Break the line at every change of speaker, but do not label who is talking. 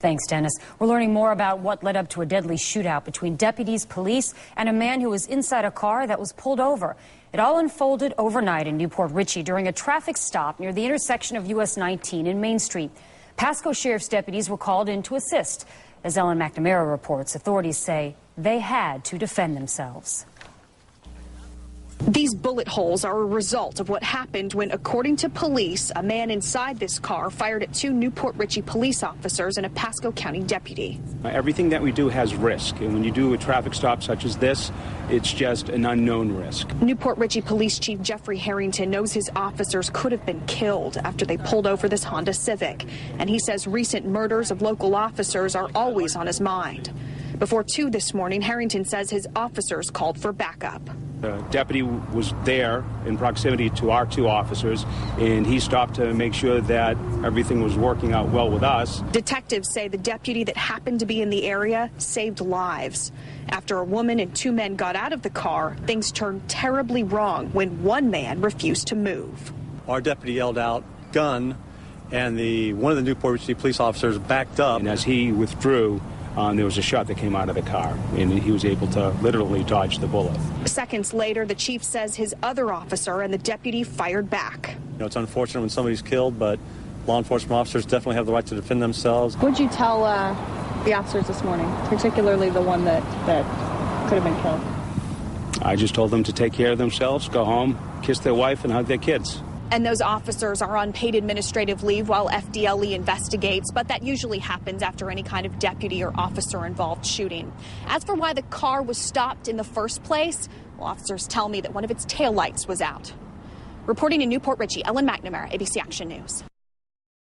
Thanks, Dennis. We're learning more about what led up to a deadly shootout between deputies, police, and a man who was inside a car that was pulled over. It all unfolded overnight in Newport Richey during a traffic stop near the intersection of US 19 and Main Street. Pasco Sheriff's deputies were called in to assist. As Ellen McNamara reports, authorities say they had to defend themselves.
These bullet holes are a result of what happened when, according to police, a man inside this car fired at two Newport Richey police officers and a Pasco County deputy.
Everything that we do has risk, and when you do a traffic stop such as this, it's just an unknown risk.
Newport Richey Police Chief Jeffrey Harrington knows his officers could have been killed after they pulled over this Honda Civic, and he says recent murders of local officers are always on his mind. Before 2 this morning, Harrington says his officers called for backup.
The deputy was there in proximity to our two officers, and he stopped to make sure that everything was working out well with us.
Detectives say the deputy that happened to be in the area saved lives. After a woman and 2 men got out of the car, things turned terribly wrong when one man refused to move.
Our deputy yelled out, "Gun," and one of the Newport Richey police officers backed up.
And as he withdrew, there was a shot that came out of the car, and he was able to literally dodge the bullet.
Seconds later, the chief says his other officer and the deputy fired back.
You know, it's unfortunate when somebody's killed, but law enforcement officers definitely have the right to defend themselves.
What did you tell the officers this morning, particularly the one that could have been killed?
I just told them to take care of themselves, go home, kiss their wife, and hug their kids.
And those officers are on paid administrative leave while FDLE investigates, but that usually happens after any kind of deputy or officer-involved shooting. As for why the car was stopped in the first place, well, officers tell me that one of its taillights was out. Reporting in Newport Richey, Ellen McNamara, ABC Action News.